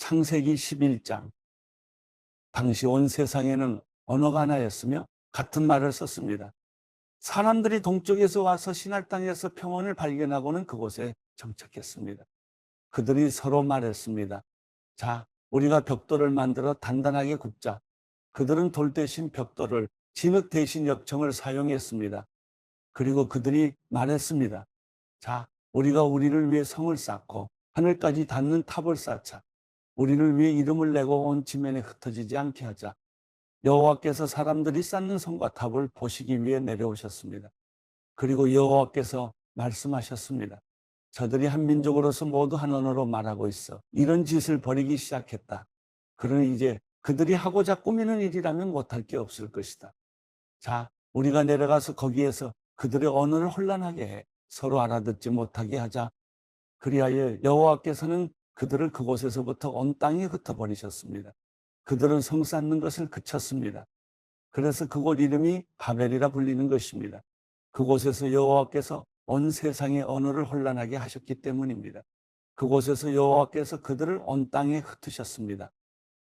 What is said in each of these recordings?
창세기 11장. 당시 온 세상에는 언어가 하나였으며 같은 말을 썼습니다. 사람들이 동쪽에서 와서 신할 땅에서 평원을 발견하고는 그곳에 정착했습니다. 그들이 서로 말했습니다. 자, 우리가 벽돌을 만들어 단단하게 굽자. 그들은 돌 대신 벽돌을, 진흙 대신 역청을 사용했습니다. 그리고 그들이 말했습니다. 자, 우리가 우리를 위해 성을 쌓고 하늘까지 닿는 탑을 쌓자. 우리를 위해 이름을 내고 온 지면에 흩어지지 않게 하자. 여호와께서 사람들이 쌓는 성과 탑을 보시기 위해 내려오셨습니다. 그리고 여호와께서 말씀하셨습니다. 저들이 한 민족으로서 모두 한 언어로 말하고 있어 이런 짓을 벌이기 시작했다. 그러니 이제 그들이 하고자 꾸미는 일이라면 못할 게 없을 것이다. 자, 우리가 내려가서 거기에서 그들의 언어를 혼란하게 해 서로 알아듣지 못하게 하자. 그리하여 여호와께서는 그들을 그곳에서부터 온 땅에 흩어버리셨습니다. 그들은 성 쌓는 것을 그쳤습니다. 그래서 그곳 이름이 바벨이라 불리는 것입니다. 그곳에서 여호와께서 온 세상의 언어를 혼란하게 하셨기 때문입니다. 그곳에서 여호와께서 그들을 온 땅에 흩으셨습니다.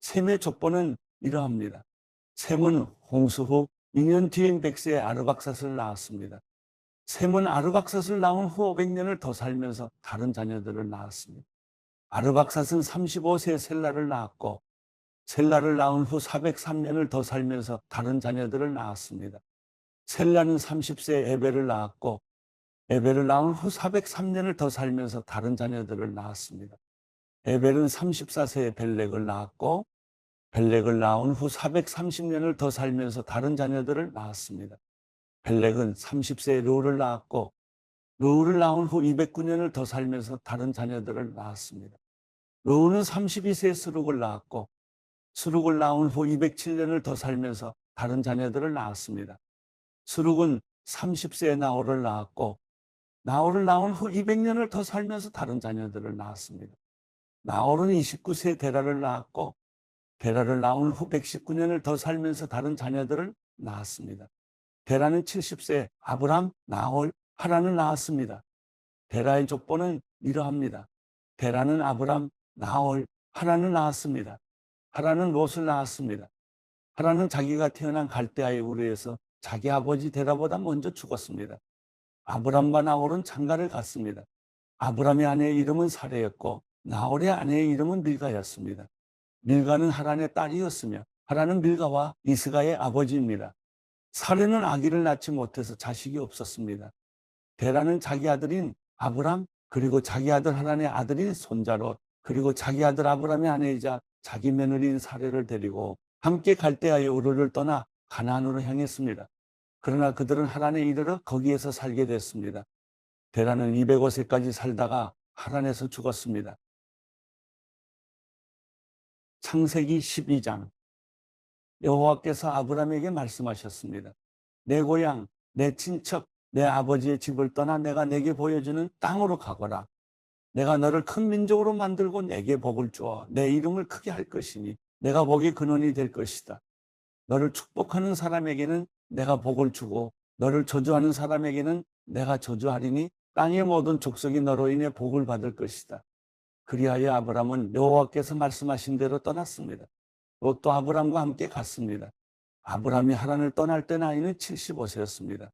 셈의 족보는 이러합니다. 셈은 홍수 후 2년 뒤인 백세에 아르박삿을 낳았습니다. 셈은 아르박삿을 낳은 후 500년을 더 살면서 다른 자녀들을 낳았습니다. 아르박삿은 35세에 셀라를 낳았고 셀라를 낳은 후 403년을 더 살면서 다른 자녀들을 낳았습니다. 셀라는 30세에 에벨을 낳았고 에벨을 낳은 후 403년을 더 살면서 다른 자녀들을 낳았습니다. 에벨은 34세에 벨렉을 낳았고 벨렉을 낳은 후 430년을 더 살면서 다른 자녀들을 낳았습니다. 벨렉은 30세에 르우를 낳았고 르우를 낳은 후 209년을 더 살면서 다른 자녀들을 낳았습니다. 르우는 32세에 스룩을 낳았고 스룩을 낳은 후 207년을 더 살면서 다른 자녀들을 낳았습니다. 스룩은 30세에 나홀을 낳았고 나홀을 낳은 후 200년을 더 살면서 다른 자녀들을 낳았습니다. 나홀은 29세에 데라를 낳았고 데라를 낳은 후 119년을 더 살면서 다른 자녀들을 낳았습니다. 데라는 70세에 아브람, 나홀, 하란을 낳았습니다. 데라의 족보는 이러합니다. 데라는 아브람, 나홀, 하란을 낳았습니다. 하란은 롯을 낳았습니다. 하란은 자기가 태어난 갈대아의 우르에서 자기 아버지 데라보다 먼저 죽었습니다. 아브람과 나홀은 장가를 갔습니다. 아브람의 아내의 이름은 사레였고 나홀의 아내의 이름은 밀가였습니다. 밀가는 하란의 딸이었으며 하란은 밀가와 이스가의 아버지입니다. 사레는 아기를 낳지 못해서 자식이 없었습니다. 데라는 자기 아들인 아브람 그리고 자기 아들 하란의 아들인 손자롯 그리고 자기 아들 아브람의 아내이자 자기 며느리인 사레를 데리고 함께 갈대아의 우르를 떠나 가나안으로 향했습니다. 그러나 그들은 하란에 이르러 거기에서 살게 됐습니다. 데라는 205세까지 살다가 하란에서 죽었습니다. 창세기 12장. 여호와께서 아브람에게 말씀하셨습니다. 내 고향, 내 친척, 내 아버지의 집을 떠나 내가 내게 보여주는 땅으로 가거라. 내가 너를 큰 민족으로 만들고 내게 복을 주어 내 이름을 크게 할 것이니 내가 복의 근원이 될 것이다. 너를 축복하는 사람에게는 내가 복을 주고 너를 저주하는 사람에게는 내가 저주하리니 땅의 모든 족속이 너로 인해 복을 받을 것이다. 그리하여 아브람은 여호와께서 말씀하신 대로 떠났습니다. 롯도 아브람과 함께 갔습니다. 아브람이 하란을 떠날 때 나이는 75세였습니다.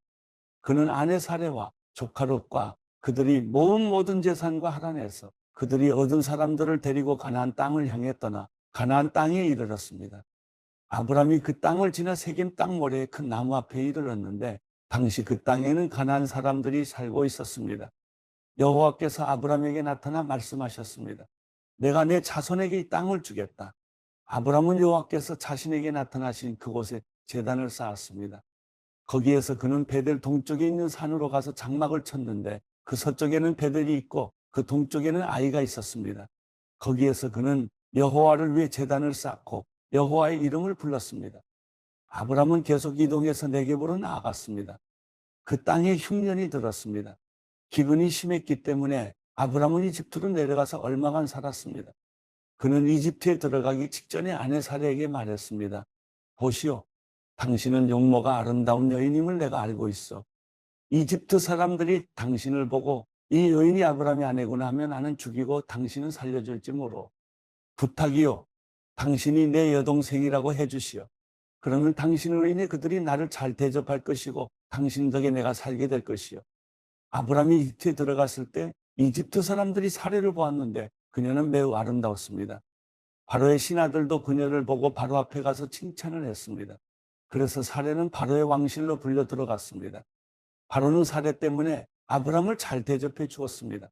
그는 아내 사레와 조카 롯과 그들이 모은 모든 재산과 하란에서 그들이 얻은 사람들을 데리고 가나안 땅을 향해 떠나 가나안 땅에 이르렀습니다. 아브람이 그 땅을 지나 세겜 땅 모래의 큰 나무 앞에 이르렀는데 당시 그 땅에는 가나안 사람들이 살고 있었습니다. 여호와께서 아브람에게 나타나 말씀하셨습니다. 내가 내 자손에게 이 땅을 주겠다. 아브람은 여호와께서 자신에게 나타나신 그곳에 제단을 쌓았습니다. 거기에서 그는 베델 동쪽에 있는 산으로 가서 장막을 쳤는데 그 서쪽에는 베델이 있고 그 동쪽에는 아이가 있었습니다. 거기에서 그는 여호와를 위해 제단을 쌓고 여호와의 이름을 불렀습니다. 아브람은 계속 이동해서 네겝으로 나아갔습니다. 그 땅에 흉년이 들었습니다. 기근이 심했기 때문에 아브람은 이집트로 내려가서 얼마간 살았습니다. 그는 이집트에 들어가기 직전에 아내 사레에게 말했습니다. 보시오, 당신은 용모가 아름다운 여인임을 내가 알고 있어. 이집트 사람들이 당신을 보고 이 여인이 아브람의 아내구나 하면 나는 죽이고 당신은 살려줄지 모르. 부탁이요. 당신이 내 여동생이라고 해주시오. 그러면 당신으로 인해 그들이 나를 잘 대접할 것이고 당신 덕에 내가 살게 될 것이요. 아브라함이 이집트에 들어갔을 때 이집트 사람들이 사례를 보았는데 그녀는 매우 아름다웠습니다. 바로의 신하들도 그녀를 보고 바로 앞에 가서 칭찬을 했습니다. 그래서 사례는 바로의 왕실로 불려 들어갔습니다. 바로는 사례 때문에 아브라함을 잘 대접해 주었습니다.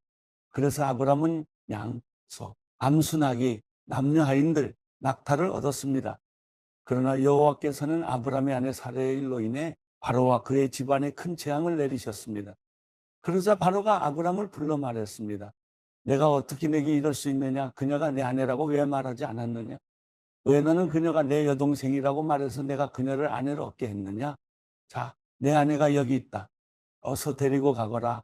그래서 아브라함은 양, 소, 암순아기, 남녀 하인들, 낙타를 얻었습니다. 그러나 여호와께서는 아브라함의 아내 사례의 일로 인해 바로와 그의 집안에 큰 재앙을 내리셨습니다. 그러자 바로가 아브라함을 불러 말했습니다. 내가 어떻게 내게 이럴 수 있느냐? 그녀가 내 아내라고 왜 말하지 않았느냐? 왜 너는 그녀가 내 여동생이라고 말해서 내가 그녀를 아내로 얻게 했느냐? 자, 내 아내가 여기 있다. 어서 데리고 가거라.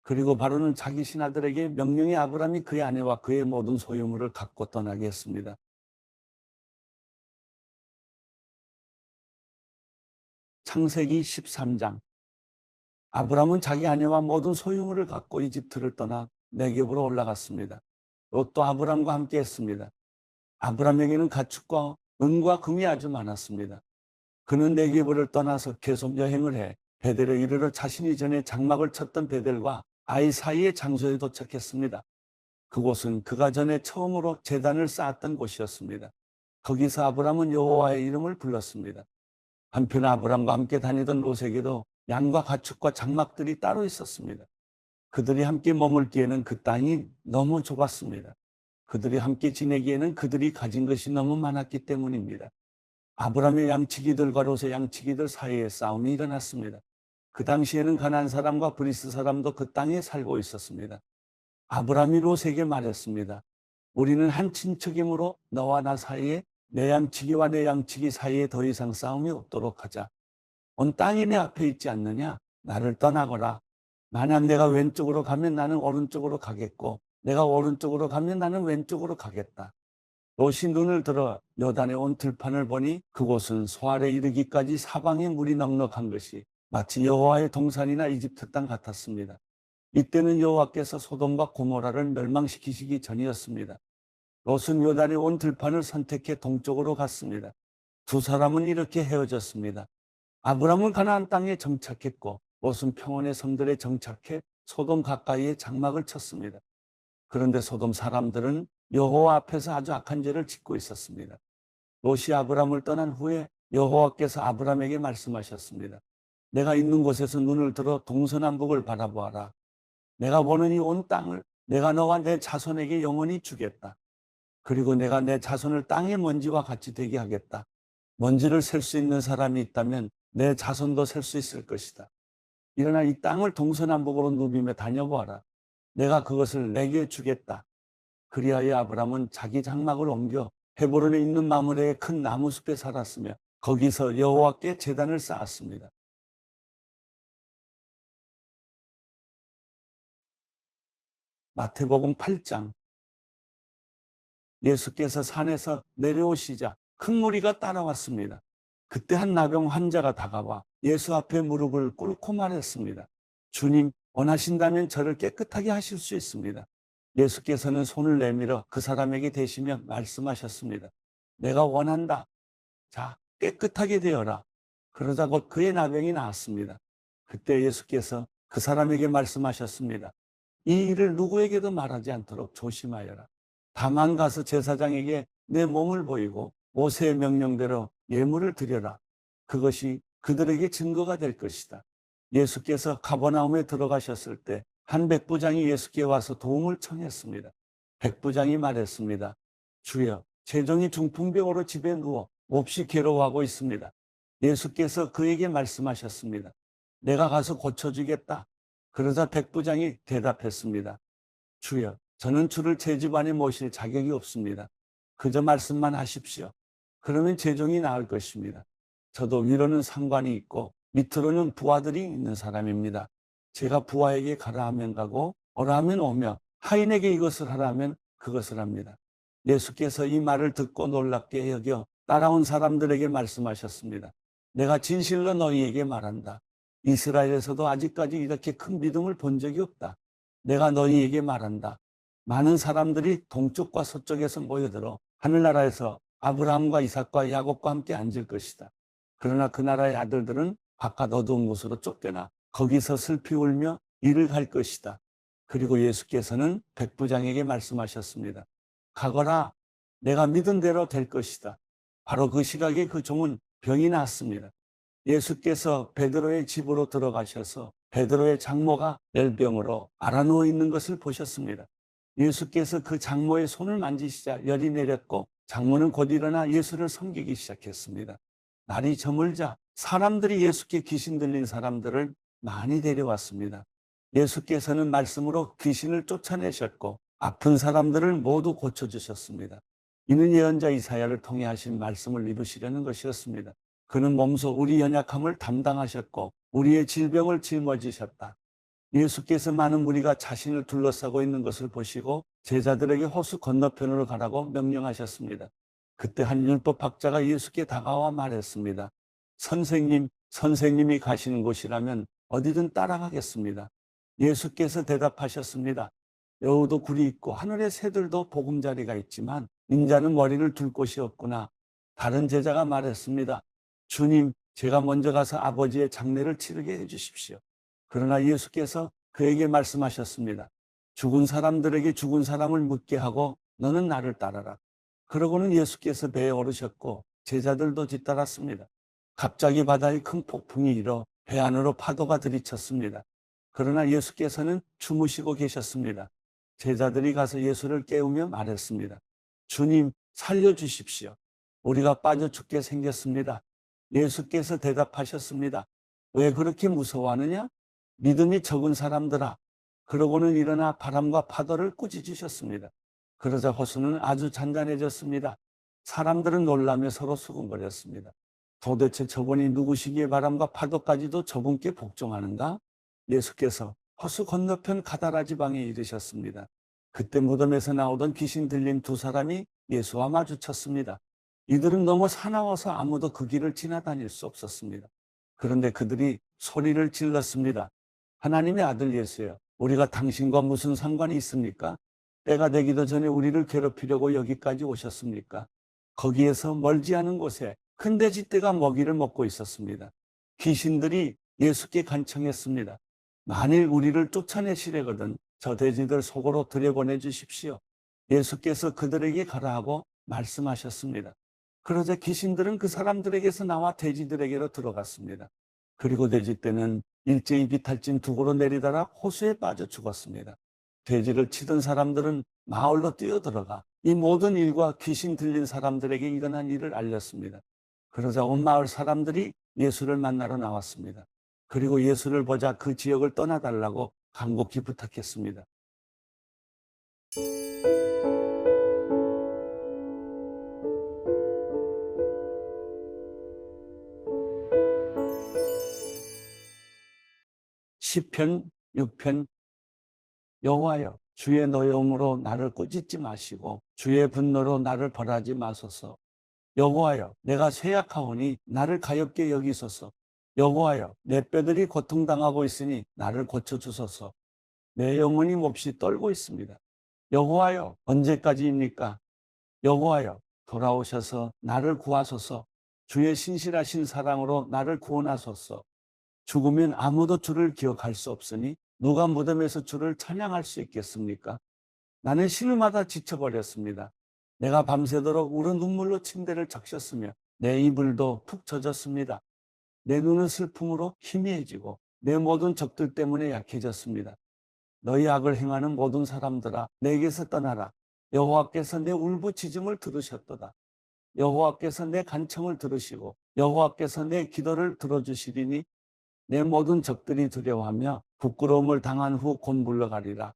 그리고 바로는 자기 신하들에게 명령해 아브라함이 그의 아내와 그의 모든 소유물을 갖고 떠나게 했습니다. 창세기 13장. 아브라함은 자기 아내와 모든 소유물을 갖고 이집트를 떠나 네겝으로 올라갔습니다. 롯도 아브라함과 함께 했습니다. 아브라함에게는 가축과 은과 금이 아주 많았습니다. 그는 네겝을 떠나서 계속 여행을 해 베델에 이르러 자신이 전에 장막을 쳤던 베델과 아이 사이의 장소에 도착했습니다. 그곳은 그가 전에 처음으로 제단을 쌓았던 곳이었습니다. 거기서 아브라함은 여호와의 이름을 불렀습니다. 한편 아브라함과 함께 다니던 롯에게도 양과 가축과 장막들이 따로 있었습니다. 그들이 함께 머물기에는 그 땅이 너무 좁았습니다. 그들이 함께 지내기에는 그들이 가진 것이 너무 많았기 때문입니다. 아브라함의 양치기들과 롯의 양치기들 사이에 싸움이 일어났습니다. 그 당시에는 가나안 사람과 브리스 사람도 그 땅에 살고 있었습니다. 아브라함이 롯에게 말했습니다. 우리는 한 친척이므로 너와 나 사이에 내 양치기와 내 양치기 사이에 더 이상 싸움이 없도록 하자. 온 땅이 내 앞에 있지 않느냐? 나를 떠나거라. 만약 내가 왼쪽으로 가면 나는 오른쪽으로 가겠고 내가 오른쪽으로 가면 나는 왼쪽으로 가겠다. 롯이 눈을 들어 요단의 온 들판을 보니 그곳은 소알에 이르기까지 사방에 물이 넉넉한 것이 마치 여호와의 동산이나 이집트 땅 같았습니다. 이때는 여호와께서 소돔과 고모라를 멸망시키시기 전이었습니다. 롯은 요단의 온 들판을 선택해 동쪽으로 갔습니다. 두 사람은 이렇게 헤어졌습니다. 아브라함은 가나안 땅에 정착했고 롯은 평원의 섬들에 정착해 소돔 가까이에 장막을 쳤습니다. 그런데 소돔 사람들은 여호와 앞에서 아주 악한 죄를 짓고 있었습니다. 롯이 아브라함을 떠난 후에 여호와께서 아브라함에게 말씀하셨습니다. 내가 있는 곳에서 눈을 들어 동서남북을 바라보아라. 내가 보는 이 온 땅을 내가 너와 내 자손에게 영원히 주겠다. 그리고 내가 내 자손을 땅의 먼지와 같이 되게 하겠다. 먼지를 셀 수 있는 사람이 있다면 내 자손도 셀 수 있을 것이다. 일어나 이 땅을 동서남북으로 누비며 다녀보아라. 내가 그것을 내게 주겠다. 그리하여 아브라함은 자기 장막을 옮겨 헤브론에 있는 마므레의 큰 나무숲에 살았으며 거기서 여호와께 제단을 쌓았습니다. 마태복음 8장. 예수께서 산에서 내려오시자 큰 무리가 따라왔습니다. 그때 한 나병 환자가 다가와 예수 앞에 무릎을 꿇고 말했습니다. 주님, 원하신다면 저를 깨끗하게 하실 수 있습니다. 예수께서는 손을 내밀어 그 사람에게 대시며 말씀하셨습니다. 내가 원한다. 자, 깨끗하게 되어라. 그러자 곧 그의 나병이 나았습니다. 그때 예수께서 그 사람에게 말씀하셨습니다. 이 일을 누구에게도 말하지 않도록 조심하여라. 다만 가서 제사장에게 내 몸을 보이고 모세의 명령대로 예물을 드려라. 그것이 그들에게 증거가 될 것이다. 예수께서 가버나움에 들어가셨을 때 한 백부장이 예수께 와서 도움을 청했습니다. 백부장이 말했습니다. 주여, 제 종이 중풍병으로 집에 누워 몹시 괴로워하고 있습니다. 예수께서 그에게 말씀하셨습니다. 내가 가서 고쳐주겠다. 그러자 백부장이 대답했습니다. 주여, 저는 주를 제 집안에 모실 자격이 없습니다. 그저 말씀만 하십시오. 그러면 제 종이 나을 것입니다. 저도 위로는 상관이 있고 밑으로는 부하들이 있는 사람입니다. 제가 부하에게 가라 하면 가고 오라 하면 오며 하인에게 이것을 하라 하면 그것을 합니다. 예수께서 이 말을 듣고 놀랍게 여겨 따라온 사람들에게 말씀하셨습니다. 내가 진실로 너희에게 말한다. 이스라엘에서도 아직까지 이렇게 큰 믿음을 본 적이 없다. 내가 너희에게 말한다. 많은 사람들이 동쪽과 서쪽에서 모여들어 하늘나라에서 아브라함과 이삭과 야곱과 함께 앉을 것이다. 그러나 그 나라의 아들들은 바깥 어두운 곳으로 쫓겨나 거기서 슬피 울며 이를 갈 것이다. 그리고 예수께서는 백부장에게 말씀하셨습니다. 가거라, 내가 믿은 대로 될 것이다. 바로 그 시각에 그 종은 병이 나았습니다. 예수께서 베드로의 집으로 들어가셔서 베드로의 장모가 열병으로 앓아누워 있는 것을 보셨습니다. 예수께서 그 장모의 손을 만지시자 열이 내렸고 장모는 곧 일어나 예수를 섬기기 시작했습니다. 날이 저물자 사람들이 예수께 귀신 들린 사람들을 많이 데려왔습니다. 예수께서는 말씀으로 귀신을 쫓아내셨고 아픈 사람들을 모두 고쳐주셨습니다. 이는 예언자 이사야를 통해 하신 말씀을 이루시려는 것이었습니다. 그는 몸소 우리 연약함을 담당하셨고 우리의 질병을 짊어지셨다. 예수께서 많은 무리가 자신을 둘러싸고 있는 것을 보시고 제자들에게 호수 건너편으로 가라고 명령하셨습니다. 그때 한 율법학자가 예수께 다가와 말했습니다. 선생님이 가시는 곳이라면 어디든 따라가겠습니다. 예수께서 대답하셨습니다. 여우도 굴이 있고 하늘의 새들도 보금자리가 있지만 인자는 머리를 둘 곳이 없구나. 다른 제자가 말했습니다. 주님, 제가 먼저 가서 아버지의 장례를 치르게 해주십시오. 그러나 예수께서 그에게 말씀하셨습니다. 죽은 사람들에게 죽은 사람을 묻게 하고 너는 나를 따라라. 그러고는 예수께서 배에 오르셨고 제자들도 뒤따랐습니다. 갑자기 바다에 큰 폭풍이 일어 배 안으로 파도가 들이쳤습니다. 그러나 예수께서는 주무시고 계셨습니다. 제자들이 가서 예수를 깨우며 말했습니다. 주님, 살려주십시오. 우리가 빠져 죽게 생겼습니다. 예수께서 대답하셨습니다. 왜 그렇게 무서워하느냐? 믿음이 적은 사람들아. 그러고는 일어나 바람과 파도를 꾸짖으셨습니다. 그러자 호수는 아주 잔잔해졌습니다. 사람들은 놀라며 서로 수군거렸습니다. 도대체 저분이 누구시기에 바람과 파도까지도 저분께 복종하는가? 예수께서 호수 건너편 가다라 지방에 이르셨습니다. 그때 무덤에서 나오던 귀신 들린 두 사람이 예수와 마주쳤습니다. 이들은 너무 사나워서 아무도 그 길을 지나다닐 수 없었습니다. 그런데 그들이 소리를 질렀습니다. 하나님의 아들 예수여, 우리가 당신과 무슨 상관이 있습니까? 때가 되기도 전에 우리를 괴롭히려고 여기까지 오셨습니까? 거기에서 멀지 않은 곳에 큰 돼지떼가 먹이를 먹고 있었습니다. 귀신들이 예수께 간청했습니다. 만일 우리를 쫓아내시려거든 저 돼지들 속으로 들여보내 주십시오. 예수께서 그들에게 가라 하고 말씀하셨습니다. 그러자 귀신들은 그 사람들에게서 나와 돼지들에게로 들어갔습니다. 그리고 돼지떼는 일제히 비탈진 두고로 내리다가 호수에 빠져 죽었습니다. 돼지를 치던 사람들은 마을로 뛰어들어가 이 모든 일과 귀신 들린 사람들에게 일어난 일을 알렸습니다. 그러자 온 마을 사람들이 예수를 만나러 나왔습니다. 그리고 예수를 보자 그 지역을 떠나달라고 간곡히 부탁했습니다. 시편 6편. 여호와여, 주의 노여움으로 나를 꾸짖지 마시고 주의 분노로 나를 벌하지 마소서. 여호와여, 내가 쇠약하오니 나를 가엾게 여기소서. 여호와여, 내 뼈들이 고통당하고 있으니 나를 고쳐주소서. 내 영혼이 몹시 떨고 있습니다. 여호와여, 언제까지입니까? 여호와여, 돌아오셔서 나를 구하소서. 주의 신실하신 사랑으로 나를 구원하소서. 죽으면 아무도 주를 기억할 수 없으니 누가 무덤에서 주를 찬양할 수 있겠습니까? 나는 신음하다 지쳐버렸습니다. 내가 밤새도록 울은 눈물로 침대를 적셨으며 내 이불도 푹 젖었습니다. 내 눈은 슬픔으로 희미해지고 내 모든 적들 때문에 약해졌습니다. 너희 악을 행하는 모든 사람들아, 내게서 떠나라. 여호와께서 내 울부짖음을 들으셨도다. 여호와께서 내 간청을 들으시고 여호와께서 내 기도를 들어주시리니 내 모든 적들이 두려워하며 부끄러움을 당한 후 곧 물러가리라.